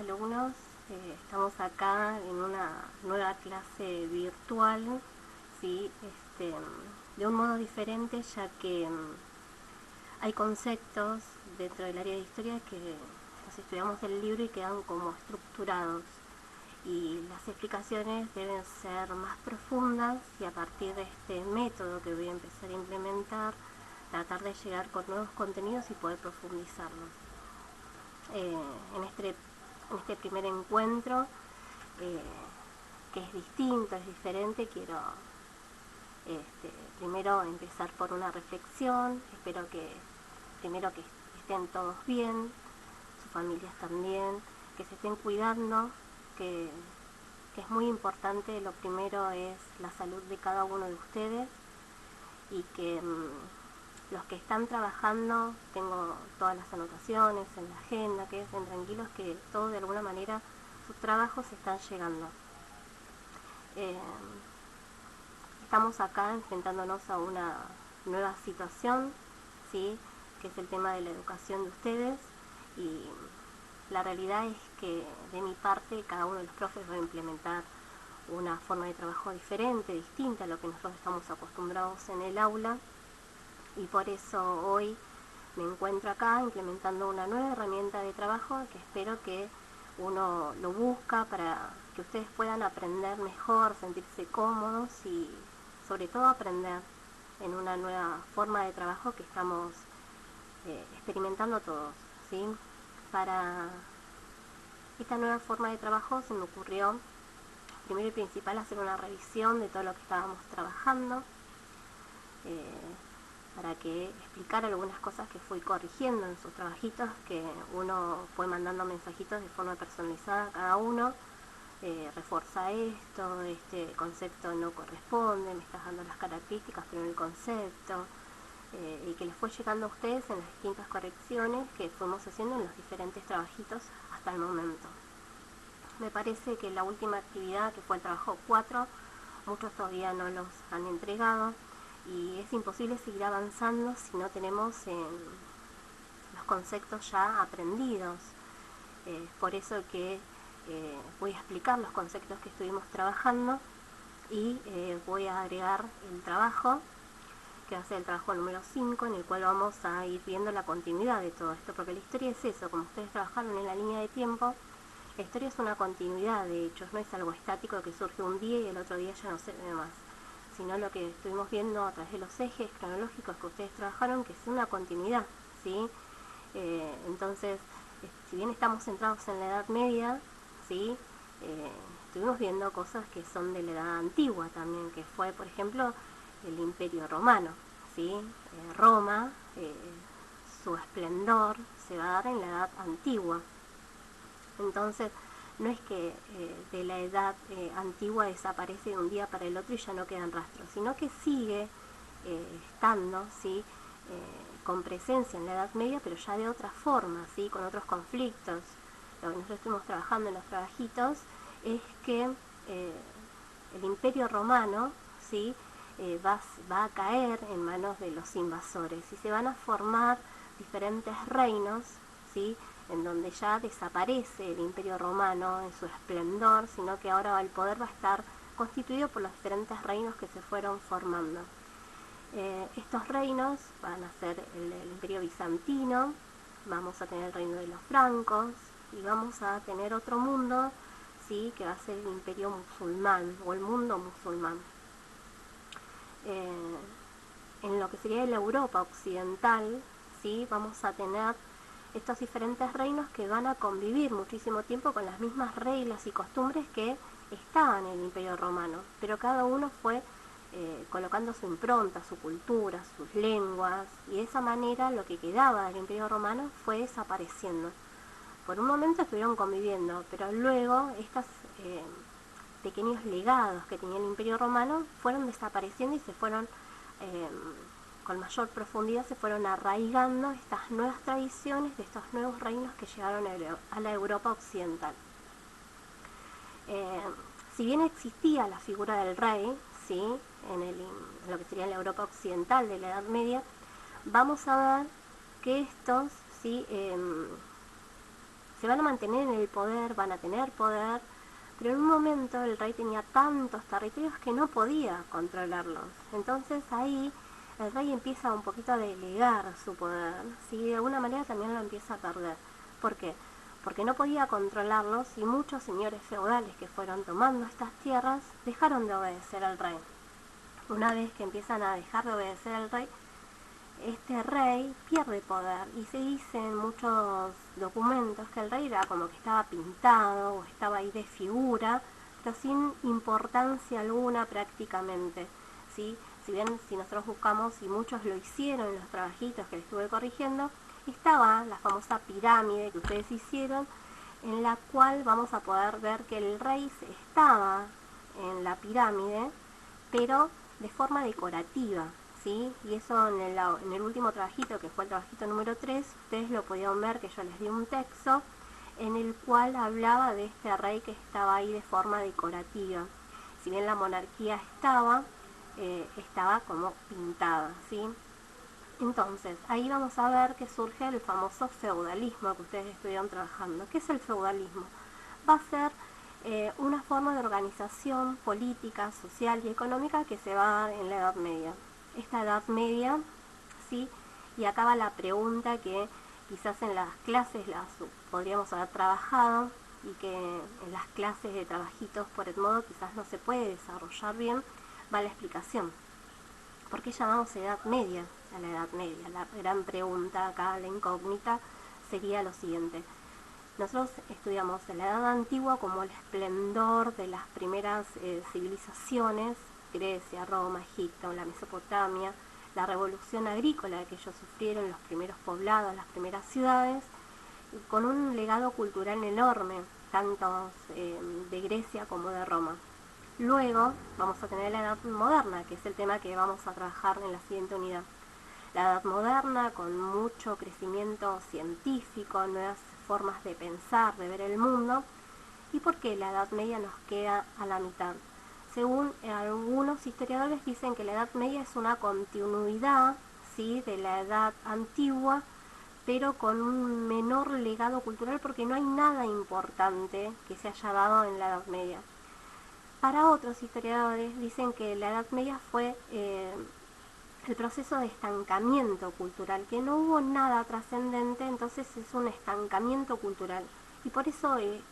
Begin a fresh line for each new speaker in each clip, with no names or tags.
alumnos, estamos acá en una nueva clase virtual, ¿sí? De un modo diferente, ya que hay conceptos dentro del área de historia que los estudiamos del libro y quedan como estructurados, y las explicaciones deben ser más profundas, y a partir de este método que voy a empezar a implementar, tratar de llegar con nuevos contenidos y poder profundizarlos. En este primer encuentro, eh, que es distinto, es diferente, quiero primero empezar por una reflexión. Espero que primero que estén todos bien, sus familias también, que se estén cuidando, que es muy importante. Lo primero es la salud de cada uno de ustedes, y que los que están trabajando, tengo todas las anotaciones en la agenda, que estén tranquilos, que todos de alguna manera sus trabajos están llegando. Eh, Estamos acá enfrentándonos a una nueva situación, ¿sí? Que es el tema de la educación de ustedes, y la realidad es que de mi parte cada uno de los profes va a implementar una forma de trabajo diferente, distinta a lo que nosotros estamos acostumbrados en el aula, y por eso hoy me encuentro acá implementando una nueva herramienta de trabajo que espero que uno lo busca para que ustedes puedan aprender mejor, sentirse cómodos y sobre todo aprender en una nueva forma de trabajo que estamos experimentando todos, ¿sí? Para esta nueva forma de trabajo se me ocurrió, primero y principal, hacer una revisión de todo lo que estábamos trabajando, eh, para que explicar algunas cosas que fui corrigiendo en sus trabajitos, que uno fue mandando mensajitos de forma personalizada a cada uno. Refuerza esto, este concepto no corresponde, me estás dando las características pero no el concepto, y que les fue llegando a ustedes en las distintas correcciones que fuimos haciendo en los diferentes trabajitos hasta el momento. Me parece que la última actividad, que fue el trabajo 4, muchos todavía no los han entregado, y es imposible seguir avanzando si no tenemos los conceptos ya aprendidos. Por eso que voy a explicar los conceptos que estuvimos trabajando, y voy a agregar el trabajo, que va a ser el trabajo número 5, en el cual vamos a ir viendo la continuidad de todo esto, porque la historia es eso, como ustedes trabajaron en la línea de tiempo, la historia es una continuidad de hechos, no es algo estático que surge un día y el otro día ya no se ve más, sino lo que estuvimos viendo a través de los ejes cronológicos que ustedes trabajaron, que es una continuidad, ¿sí? Entonces, si bien estamos centrados en la Edad Media, ¿sí? Estuvimos viendo cosas que son de la Edad Antigua también, que fue, por ejemplo, el Imperio Romano, ¿sí? Roma, su esplendor se va a dar en la Edad Antigua. Entonces, no es que de la edad antigua desaparece de un día para el otro y ya no quedan rastros, sino que sigue estando, ¿sí? Con presencia en la Edad Media, pero ya de otra forma, ¿sí? Con otros conflictos. Lo que nosotros estuvimos trabajando en los trabajitos es que el Imperio Romano, ¿sí? Va a caer en manos de los invasores y se van a formar diferentes reinos, ¿sí? En donde ya desaparece el Imperio Romano en su esplendor, sino que ahora el poder va a estar constituido por los diferentes reinos que se fueron formando. Estos reinos van a ser el Imperio Bizantino, vamos a tener el reino de los francos, y vamos a tener otro mundo, ¿sí? Que va a ser el Imperio Musulmán o el mundo musulmán. En lo que sería la Europa occidental, ¿sí? Vamos a tener estos diferentes reinos que van a convivir muchísimo tiempo con las mismas reglas y costumbres que estaban en el Imperio Romano, pero cada uno fue colocando su impronta, su cultura, sus lenguas, y de esa manera lo que quedaba del Imperio Romano fue desapareciendo. Por un momento estuvieron conviviendo, pero luego estos pequeños legados que tenía el Imperio Romano fueron desapareciendo y se fueron con mayor profundidad, se fueron arraigando estas nuevas tradiciones de estos nuevos reinos que llegaron a la Europa occidental. Si bien existía la figura del rey, ¿sí? En lo que sería la Europa occidental de la Edad Media, vamos a ver que estos, ¿sí? se van a mantener en el poder, van a tener poder, pero en un momento el rey tenía tantos territorios que no podía controlarlos. Entonces ahí el rey empieza un poquito a delegar su poder, ¿sí? De alguna manera también lo empieza a perder. ¿Por qué? Porque no podía controlarlos y muchos señores feudales que fueron tomando estas tierras dejaron de obedecer al rey. Una vez que empiezan a dejar de obedecer al rey, este rey pierde poder y se dice en muchos documentos que el rey era como que estaba pintado o estaba ahí de figura, pero sin importancia alguna prácticamente, ¿sí? Si bien si nosotros buscamos, y muchos lo hicieron en los trabajitos que les estuve corrigiendo, estaba la famosa pirámide que ustedes hicieron, en la cual vamos a poder ver que el rey estaba en la pirámide, pero de forma decorativa, ¿sí? Y eso en el último trabajito, que fue el trabajito número 3, ustedes lo podían ver que yo les di un texto en el cual hablaba de este rey que estaba ahí de forma decorativa. Si bien la monarquía estaba como pintada, ¿sí? Entonces, ahí vamos a ver que surge el famoso feudalismo que ustedes estuvieron trabajando. ¿Qué es el feudalismo? Va a ser una forma de organización política, social y económica que se va a dar en la Edad Media. Esta Edad Media, ¿sí? Y acá va la pregunta que quizás en las clases las podríamos haber trabajado y que en las clases de trabajitos por Edmodo quizás no se puede desarrollar bien, va la explicación. ¿Por qué llamamos Edad Media a la Edad Media? La gran pregunta acá, la incógnita, sería lo siguiente. Nosotros estudiamos la Edad Antigua como el esplendor de las primeras civilizaciones, Grecia, Roma, Egipto, la Mesopotamia, la revolución agrícola que ellos sufrieron, los primeros poblados, las primeras ciudades, con un legado cultural enorme, tanto de Grecia como de Roma. Luego vamos a tener la Edad Moderna, que es el tema que vamos a trabajar en la siguiente unidad. La Edad Moderna, con mucho crecimiento científico, nuevas formas de pensar, de ver el mundo. ¿Y por qué la Edad Media nos queda a la mitad? Según algunos historiadores dicen que la Edad Media es una continuidad, ¿sí?, de la Edad Antigua, pero con un menor legado cultural porque no hay nada importante que se haya dado en la Edad Media. Para otros historiadores dicen que la Edad Media fue el proceso de estancamiento cultural, que no hubo nada trascendente, entonces es un estancamiento cultural. Y por eso el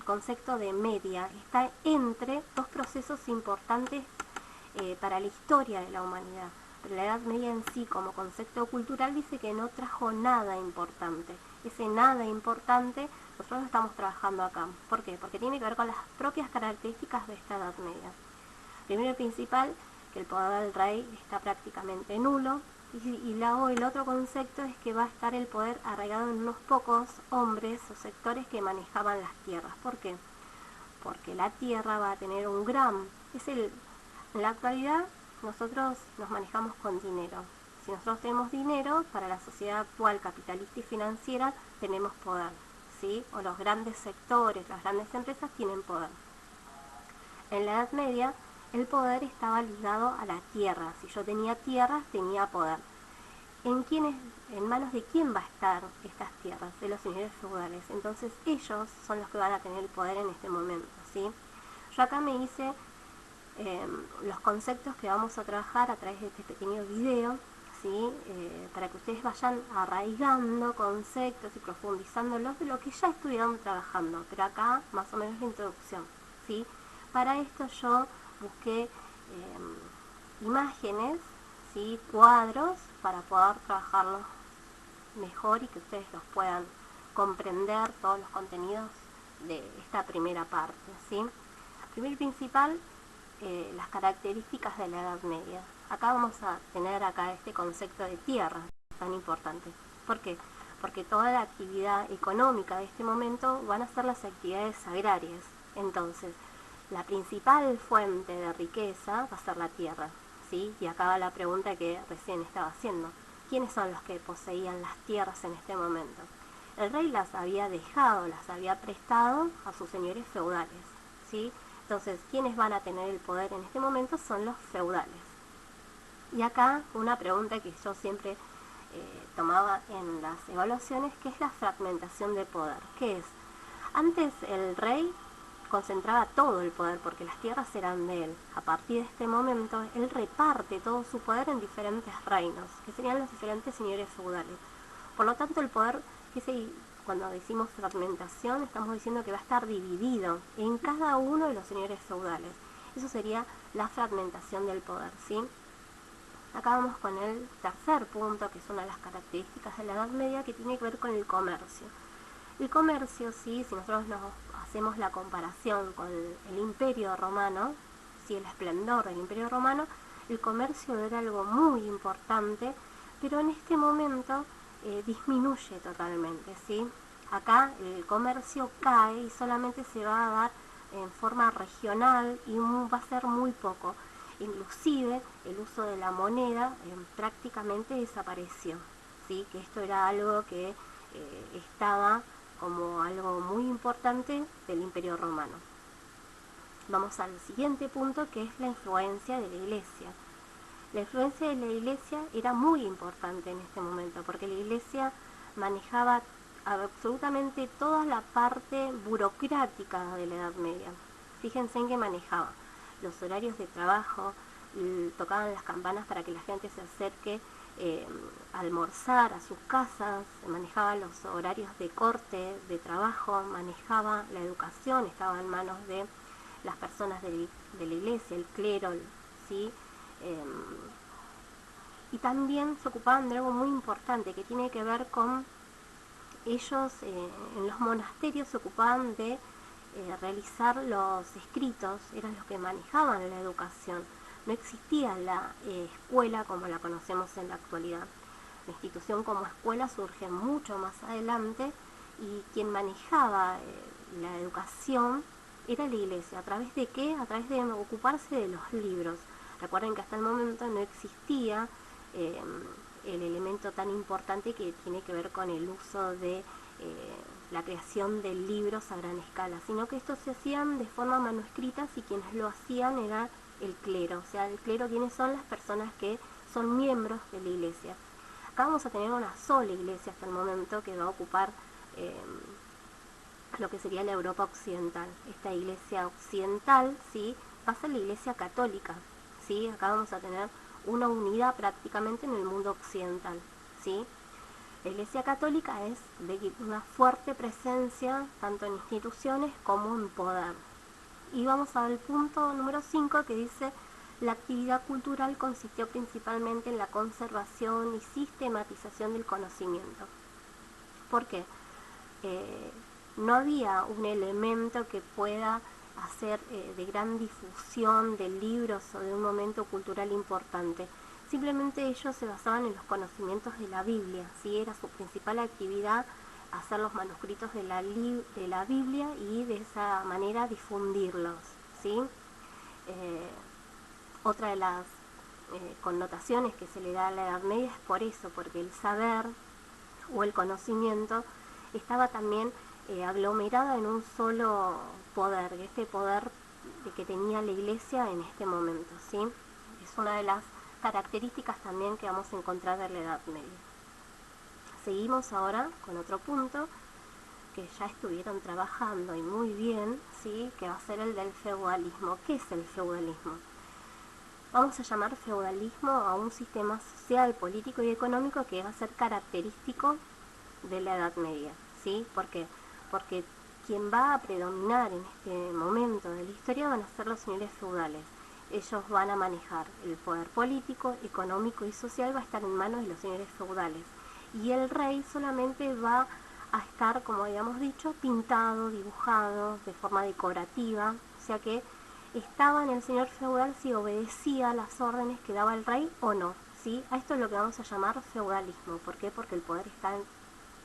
concepto de media está entre dos procesos importantes para la historia de la humanidad. Pero la Edad Media en sí, como concepto cultural, dice que no trajo nada importante. Ese nada importante nosotros lo estamos trabajando acá. ¿Por qué? Porque tiene que ver con las propias características de esta Edad Media. Primero y principal, que el poder del rey está prácticamente nulo, y luego el otro concepto es que va a estar el poder arraigado en unos pocos hombres o sectores que manejaban las tierras. ¿Por qué? Porque la tierra va a tener un gran... En la actualidad nosotros nos manejamos con dinero. Si nosotros tenemos dinero, para la sociedad actual capitalista y financiera tenemos poder, ¿sí? O los grandes sectores, las grandes empresas tienen poder. En la Edad Media el poder estaba ligado a la tierra. Si yo tenía tierras, tenía poder. ¿En manos de quién va a estar estas tierras? De los señores feudales. Entonces ellos son los que van a tener el poder en este momento, ¿sí? Yo acá me hice los conceptos que vamos a trabajar a través de este pequeño video, ¿sí? Para que ustedes vayan arraigando conceptos y profundizándolos de lo que ya estuvieron trabajando, pero acá más o menos la introducción, ¿sí? Para esto yo busqué imágenes, ¿sí?, cuadros, para poder trabajarlos mejor y que ustedes los puedan comprender todos los contenidos de esta primera parte, ¿sí? Primero y principal, las características de la Edad Media. Acá vamos a tener este concepto de tierra tan importante. ¿Por qué? Porque toda la actividad económica de este momento van a ser las actividades agrarias. Entonces, la principal fuente de riqueza va a ser la tierra, ¿sí? Y acá va la pregunta que recién estaba haciendo. ¿Quiénes son los que poseían las tierras en este momento? El rey las había dejado, las había prestado a sus señores feudales, ¿sí? Entonces, ¿quiénes van a tener el poder en este momento? Son los feudales. Y acá una pregunta que yo siempre tomaba en las evaluaciones, que es la fragmentación de poder. ¿Qué es? Antes el rey concentraba todo el poder porque las tierras eran de él. A partir de este momento, él reparte todo su poder en diferentes reinos, que serían los diferentes señores feudales. Por lo tanto, el poder, cuando decimos fragmentación, estamos diciendo que va a estar dividido en cada uno de los señores feudales. Eso sería la fragmentación del poder, ¿sí? Acá vamos con el tercer punto, que es una de las características de la Edad Media, que tiene que ver con el comercio. El comercio, sí, si nosotros nos hacemos la comparación con el Imperio Romano, sí, el esplendor del Imperio Romano, el comercio era algo muy importante, pero en este momento disminuye totalmente, ¿sí? Acá el comercio cae y solamente se va a dar en forma regional y va a ser muy poco. Inclusive el uso de la moneda prácticamente desapareció, ¿sí? Que esto era algo que estaba como algo muy importante del Imperio Romano. Vamos al siguiente punto, que es la influencia de la Iglesia. La influencia de la Iglesia era muy importante en este momento, porque la Iglesia manejaba absolutamente toda la parte burocrática de la Edad Media. Fíjense en que manejaba los horarios de trabajo, tocaban las campanas para que la gente se acerque a almorzar a sus casas, manejaba los horarios de corte, de trabajo, manejaba la educación, estaba en manos de las personas de la iglesia, el clero, ¿sí? Y también se ocupaban de algo muy importante que tiene que ver con ellos en los monasterios se ocupaban de realizar los escritos, eran los que manejaban la educación. No existía la escuela como la conocemos en la actualidad. La institución como escuela surge mucho más adelante y quien manejaba la educación era la iglesia. ¿A través de qué? A través de ocuparse de los libros. Recuerden que hasta el momento no existía el elemento tan importante que tiene que ver con el uso de la creación de libros a gran escala, sino que estos se hacían de forma manuscritas y quienes lo hacían era el clero. O sea, el clero, ¿quiénes son? Las personas que son miembros de la iglesia. Acá vamos a tener una sola iglesia hasta el momento que va a ocupar lo que sería la Europa occidental. Esta iglesia occidental, ¿sí?, va a ser la iglesia católica, ¿sí? Acá vamos a tener una unidad prácticamente en el mundo occidental, ¿sí? La iglesia católica es de una fuerte presencia tanto en instituciones como en poder. Y vamos al punto número 5 que dice: la actividad cultural consistió principalmente en la conservación y sistematización del conocimiento. ¿Por qué? No había un elemento que pueda hacer de gran difusión de libros o de un momento cultural importante. Simplemente ellos se basaban en los conocimientos de la Biblia, ¿sí? Era su principal actividad hacer los manuscritos de la Biblia y de esa manera difundirlos, ¿sí? Otra de las connotaciones que se le da a la Edad Media es por eso, porque el saber o el conocimiento estaba también aglomerada en un solo poder, este poder que tenía la iglesia en este momento, ¿sí? Es una de las características también que vamos a encontrar en la Edad Media. Seguimos ahora con otro punto que ya estuvieron trabajando y muy bien, ¿sí?, que va a ser el del feudalismo. ¿Qué es el feudalismo? Vamos a llamar feudalismo a un sistema social, político y económico que va a ser característico de la Edad Media, ¿sí? ¿Por qué? Porque quien va a predominar en este momento de la historia van a ser los señores feudales. Ellos van a manejar el poder político, económico y social, va a estar en manos de los señores feudales. Y el rey solamente va a estar, como habíamos dicho, pintado, dibujado de forma decorativa, o sea que estaba en el señor feudal si obedecía las órdenes que daba el rey o no, ¿sí? A esto es lo que vamos a llamar feudalismo. ¿Por qué? Porque el poder está en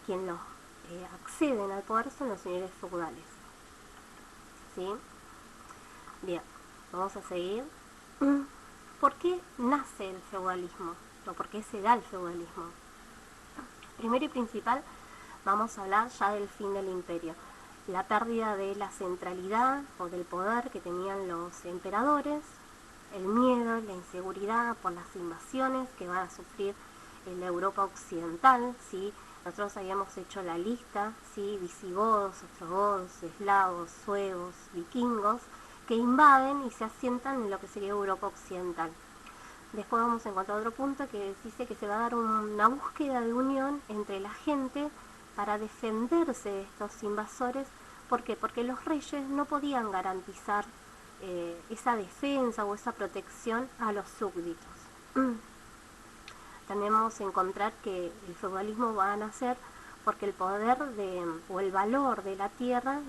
quien los acceden al poder son los señores feudales, ¿sí? Bien, vamos a seguir. ¿Por qué nace el feudalismo? ¿O por qué se da el feudalismo? Primero y principal, vamos a hablar ya del fin del imperio. La pérdida de la centralidad o del poder que tenían los emperadores, el miedo, la inseguridad por las invasiones que van a sufrir en la Europa occidental, ¿sí? Nosotros habíamos hecho la lista, ¿sí? Visigodos, ostrogodos, eslavos, suevos, vikingos, que invaden y se asientan en lo que sería Europa occidental. Después vamos a encontrar otro punto que dice que se va a dar una búsqueda de unión entre la gente para defenderse de estos invasores. ¿Por qué? Porque los reyes no podían garantizar esa defensa o esa protección a los súbditos. También vamos a encontrar que el feudalismo va a nacer porque el poder o el valor de la tierra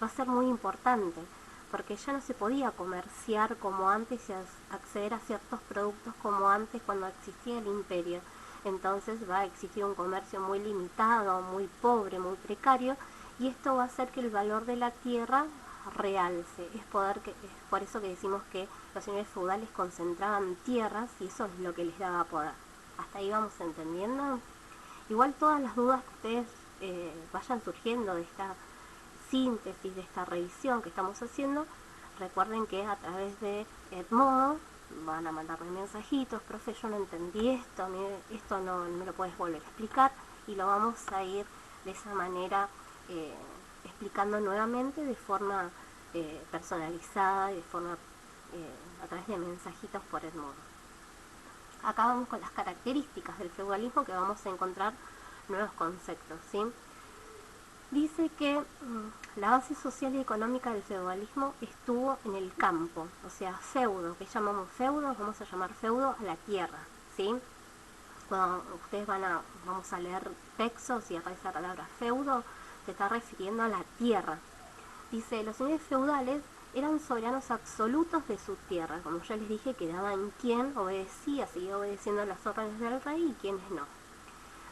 va a ser muy importante, porque ya no se podía comerciar como antes y acceder a ciertos productos como antes cuando existía el imperio. Entonces va a existir un comercio muy limitado, muy pobre, muy precario, y esto va a hacer que el valor de la tierra realce. Es por eso que decimos que los señores feudales concentraban tierras y eso es lo que les daba poder. ¿Hasta ahí vamos entendiendo? Igual todas las dudas que ustedes vayan surgiendo de esta síntesis, de esta revisión que estamos haciendo, recuerden que a través de Edmodo van a mandarme mensajitos: profe, yo no entendí esto, esto no me lo puedes volver a explicar, y lo vamos a ir de esa manera explicando nuevamente de forma personalizada y de forma a través de mensajitos por Edmodo. Acá vamos con las características del feudalismo, que vamos a encontrar nuevos conceptos, ¿sí? Dice que la base social y económica del feudalismo estuvo en el campo, o sea, feudo, que llamamos feudo, vamos a llamar feudo a la tierra, ¿sí? Cuando ustedes vamos a leer textos y aparece la palabra feudo, se está refiriendo a la tierra. Dice, los señores feudales eran soberanos absolutos de su tierra, como ya les dije, quedaban quien obedecía, seguía obedeciendo las órdenes del rey y quienes no.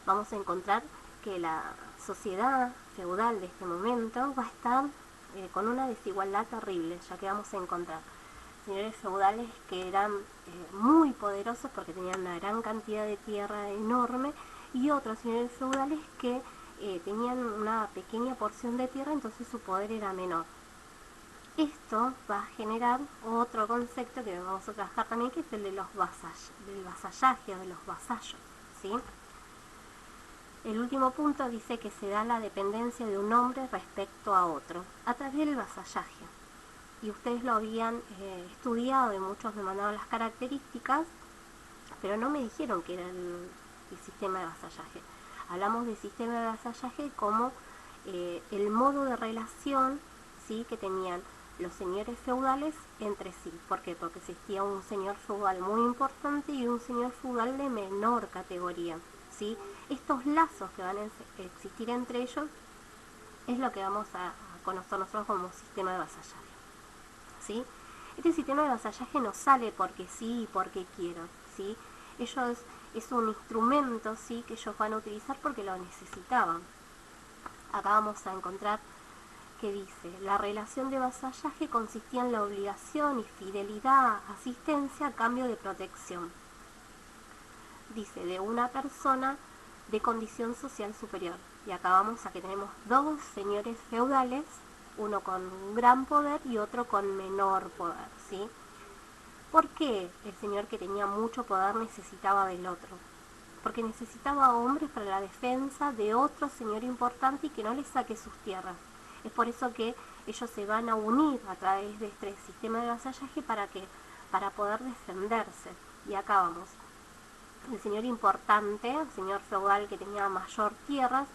Vamos a encontrar que la sociedad feudal de este momento va a estar con una desigualdad terrible, ya que vamos a encontrar señores feudales que eran muy poderosos porque tenían una gran cantidad de tierra enorme, y otros señores feudales que tenían una pequeña porción de tierra, entonces su poder era menor. Esto va a generar otro concepto que vamos a trabajar también, que es el de del vasallaje o de los vasallos, ¿sí? El último punto dice que se da la dependencia de un hombre respecto a otro a través del vasallaje. Y ustedes lo habían estudiado y muchos me mandaron las características, pero no me dijeron que era el sistema de vasallaje. Hablamos del sistema de vasallaje como el modo de relación, ¿sí?, que tenían los señores feudales entre sí. ¿Por qué? Porque existía un señor feudal muy importante y un señor feudal de menor categoría, ¿sí? Estos lazos que van a existir entre ellos es lo que vamos a conocer nosotros como sistema de vasallaje, ¿sí? Este sistema de vasallaje no sale porque sí y porque quiero, ¿sí? Es un instrumento, ¿sí?, que ellos van a utilizar porque lo necesitaban. Acá vamos a encontrar que dice, la relación de vasallaje consistía en la obligación y fidelidad, asistencia a cambio de protección. Dice, de una persona de condición social superior. Y acá vamos a que tenemos dos señores feudales, uno con un gran poder y otro con menor poder, ¿sí? ¿Por qué el señor que tenía mucho poder necesitaba del otro? Porque necesitaba hombres para la defensa de otro señor importante y que no le saque sus tierras. Es por eso que ellos se van a unir a través de este sistema de vasallaje para poder defenderse. Y acá vamos. El señor importante, el señor feudal que tenía mayor tierras,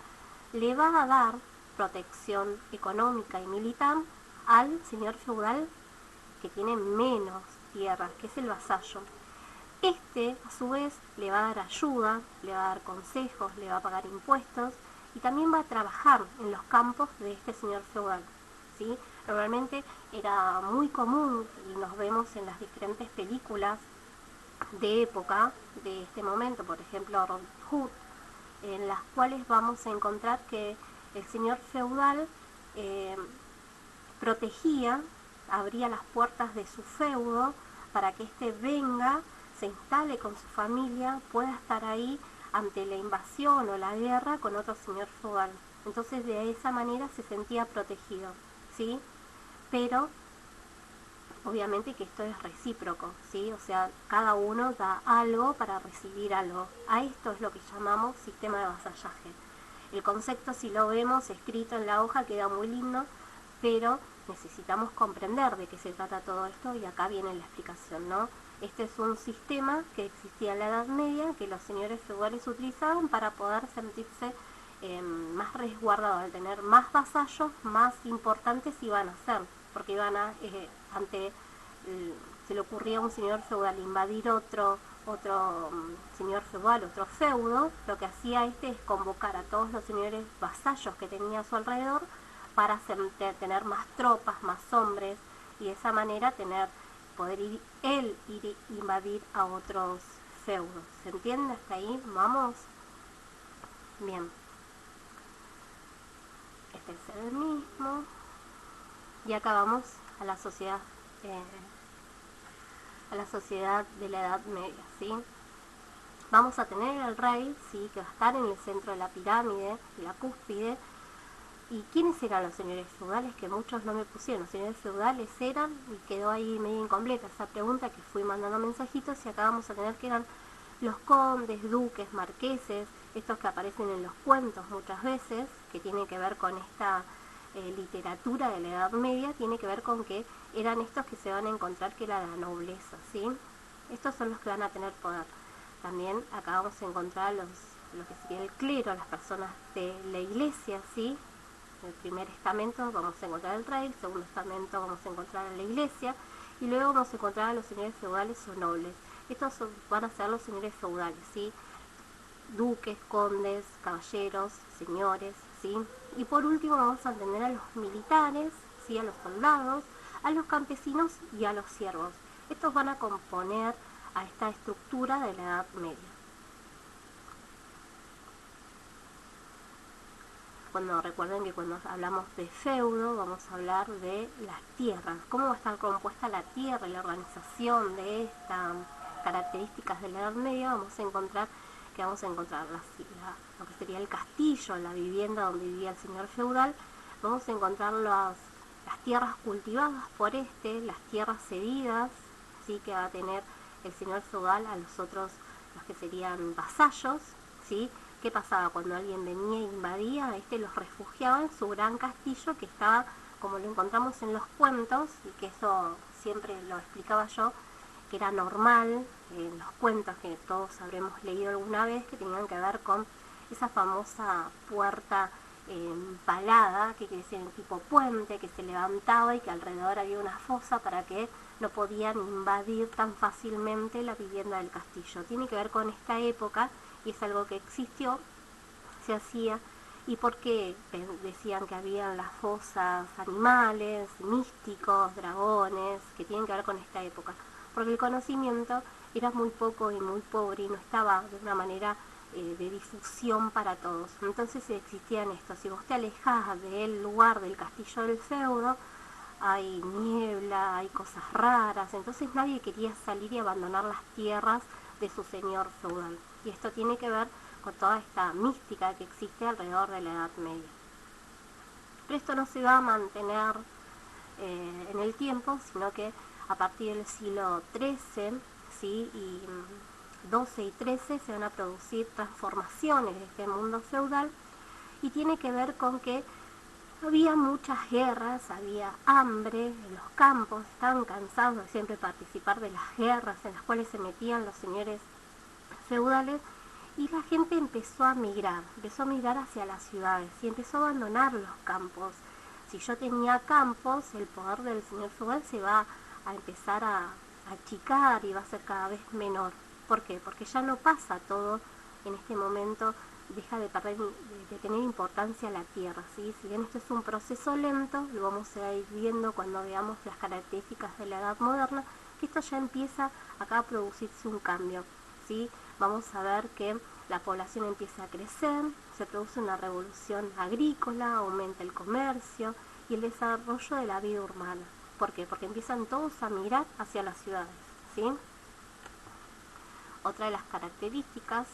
le va a dar protección económica y militar al señor feudal que tiene menos tierras, que es el vasallo. Este, a su vez, le va a dar ayuda, le va a dar consejos, le va a pagar impuestos y también va a trabajar en los campos de este señor feudal, ¿sí? Normalmente era muy común, y nos vemos en las diferentes películas de época de este momento, por ejemplo Robin Hood, en las cuales vamos a encontrar que el señor feudal protegía, abría las puertas de su feudo para que éste venga, se instale con su familia, pueda estar ahí ante la invasión o la guerra con otro señor feudal. Entonces de esa manera se sentía protegido, ¿sí? Pero obviamente que esto es recíproco, ¿sí? O sea, cada uno da algo para recibir algo. A esto es lo que llamamos sistema de vasallaje. El concepto, si lo vemos escrito en la hoja, queda muy lindo, pero necesitamos comprender de qué se trata todo esto y acá viene la explicación, ¿no? Este es un sistema que existía en la Edad Media que los señores feudales utilizaban para poder sentirse más resguardados, al tener más vasallos, más importantes iban a ser, porque iban a, se le ocurría a un señor feudal invadir otro señor feudal, otro feudo, lo que hacía este es convocar a todos los señores vasallos que tenía a su alrededor para tener más tropas, más hombres, y de esa manera poder ir invadir a otros feudos. ¿Se entiende hasta ahí? ¿Vamos? Bien. Este es el mismo. Y acá vamos a la sociedad de la Edad Media, ¿sí? Vamos a tener el rey, ¿sí? Que va a estar en el centro de la pirámide, en la cúspide. ¿Y quiénes eran los señores feudales? Que muchos no me pusieron. Los señores feudales eran, y quedó ahí medio incompleta esa pregunta, que fui mandando mensajitos, y acá vamos a tener que eran los condes, duques, marqueses, estos que aparecen en los cuentos muchas veces, que tienen que ver con esta literatura de la Edad Media, tiene que ver con que eran estos que se van a encontrar que era la nobleza, ¿sí? Estos son los que van a tener poder. También acá vamos a encontrar lo que sería el clero, las personas de la iglesia, ¿sí? En el primer estamento vamos a encontrar el rey, el segundo estamento vamos a encontrar a la iglesia, y luego vamos a encontrar a los señores feudales o nobles. Estos van a ser los señores feudales, ¿sí? Duques, condes, caballeros, señores, ¿sí? Y por último vamos a tener a los militares, ¿sí? A los soldados, a los campesinos y a los siervos. Estos van a componer a esta estructura de la Edad Media. Recuerden que cuando hablamos de feudo vamos a hablar de las tierras, cómo va a estar compuesta la tierra, la organización de estas características de la Edad Media. Vamos a encontrar lo que sería el castillo, la vivienda donde vivía el señor feudal. Vamos a encontrar las tierras cultivadas por las tierras cedidas, ¿sí? Que va a tener el señor feudal a los que serían vasallos, ¿sí? ¿Qué pasaba? Cuando alguien venía e invadía, los refugiaba en su gran castillo, que estaba, como lo encontramos en los cuentos, y que eso siempre lo explicaba yo, que era normal en los cuentos que todos habremos leído alguna vez, que tenían que ver con esa famosa puerta empalada, que quiere decir en tipo puente, que se levantaba y que alrededor había una fosa para que no podían invadir tan fácilmente la vivienda del castillo. Tiene que ver con esta época y es algo que existió, se hacía. ¿Y por qué decían que habían las fosas animales, místicos, dragones, que tienen que ver con esta época? Porque el conocimiento era muy poco y muy pobre y no estaba de una manera de difusión para todos. Entonces existían estos. Si vos te alejás del lugar del castillo del feudo, hay niebla, hay cosas raras, entonces nadie quería salir y abandonar las tierras de su señor feudal. Y esto tiene que ver con toda esta mística que existe alrededor de la Edad Media. Pero esto no se va a mantener en el tiempo, sino que a partir del siglo XIII, ¿sí? y XII y XIII se van a producir transformaciones de este mundo feudal, y tiene que ver con que había muchas guerras, había hambre en los campos, estaban cansados de siempre participar de las guerras en las cuales se metían los señores feudales, y la gente empezó a migrar hacia las ciudades y empezó a abandonar los campos. Si yo tenía campos, el poder del señor feudal se va a empezar a achicar y va a ser cada vez menor. ¿Por qué? Porque ya no pasa todo en este momento, deja de tener importancia la tierra, ¿sí? Si bien esto es un proceso lento, lo vamos a ir viendo cuando veamos las características de la edad moderna, que esto ya empieza acá a producirse un cambio, ¿sí? Vamos a ver que la población empieza a crecer, se produce una revolución agrícola, aumenta el comercio y el desarrollo de la vida urbana. ¿Por qué? Porque empiezan todos a migrar hacia las ciudades, ¿sí? Otra de las características,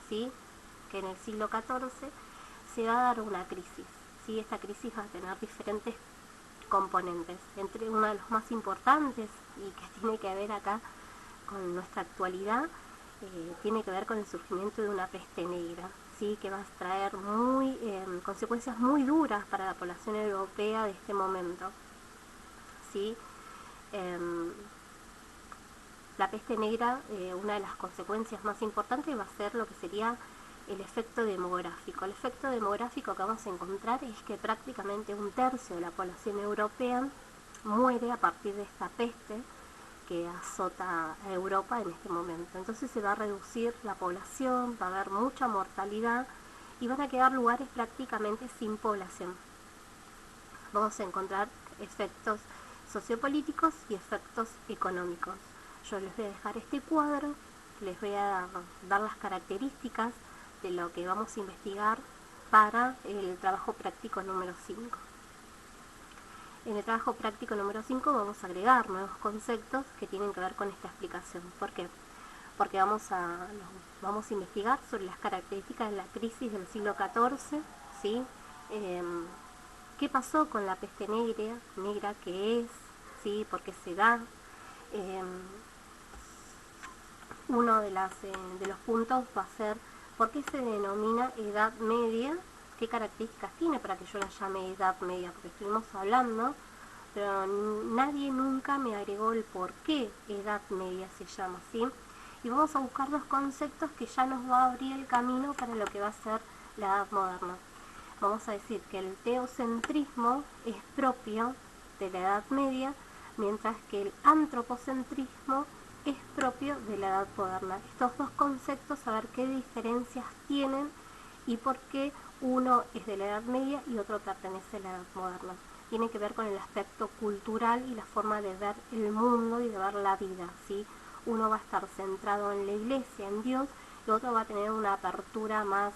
¿sí?, que en el siglo XIV se va a dar una crisis, ¿sí? Esta crisis va a tener diferentes componentes. Entre uno de los más importantes y que tiene que ver acá con nuestra actualidad, tiene que ver con el surgimiento de una peste negra, ¿sí? Que va a traer consecuencias muy duras para la población europea de este momento, ¿sí? La peste negra, una de las consecuencias más importantes va a ser lo que sería el efecto demográfico. El efecto demográfico que vamos a encontrar es que prácticamente 1/3 de la población europea muere a partir de esta peste que azota a Europa en este momento. Entonces se va a reducir la población, va a haber mucha mortalidad y van a quedar lugares prácticamente sin población. Vamos a encontrar efectos sociopolíticos y efectos económicos. Yo les voy a dejar este cuadro, les voy a dar las características de lo que vamos a investigar para el trabajo práctico número 5. En el trabajo práctico número 5 vamos a agregar nuevos conceptos que tienen que ver con esta explicación. ¿Por qué? Porque vamos a investigar sobre las características de la crisis del siglo XIV, ¿sí? ¿Qué pasó con la peste negra? ¿Qué es? ¿Sí? ¿Por qué se da? Uno de los puntos va a ser por qué se denomina Edad Media, qué características tiene para que yo la llame Edad Media, porque estuvimos hablando, pero nadie nunca me agregó el por qué Edad Media se llama así. Y vamos a buscar dos conceptos que ya nos va a abrir el camino para lo que va a ser la Edad Moderna. Vamos a decir que el teocentrismo es propio de la Edad Media, mientras que el antropocentrismo es propio de la Edad Moderna. Estos dos conceptos, a ver qué diferencias tienen y por qué uno es de la Edad Media y otro pertenece a la Edad Moderna. Tiene que ver con el aspecto cultural y la forma de ver el mundo y de ver la vida, ¿sí? Uno va a estar centrado en la iglesia, en Dios, y otro va a tener una apertura más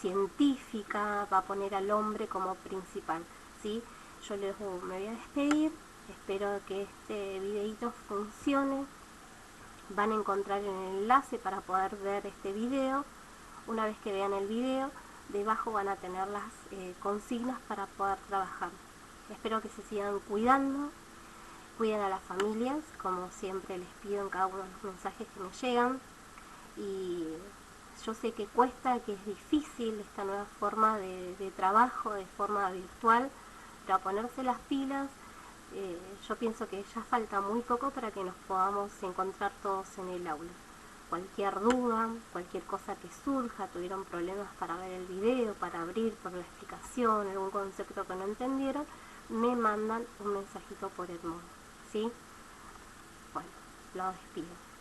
científica, va a poner al hombre como principal, ¿sí? Yo me voy a despedir, espero que este videito funcione. Van a encontrar el enlace para poder ver este video. Una vez que vean el video, debajo van a tener las consignas para poder trabajar. Espero que se sigan cuidando, cuiden a las familias, como siempre les pido en cada uno de los mensajes que me llegan. Y yo sé que cuesta, que es difícil esta nueva forma de trabajo, de forma virtual, pero a ponerse las pilas. Yo pienso que ya falta muy poco para que nos podamos encontrar todos en el aula. Cualquier duda, cualquier cosa que surja, tuvieron problemas para ver el video, para abrir por la explicación, algún concepto que no entendieron, me mandan un mensajito por el móvil, ¿sí? Bueno, lo despido.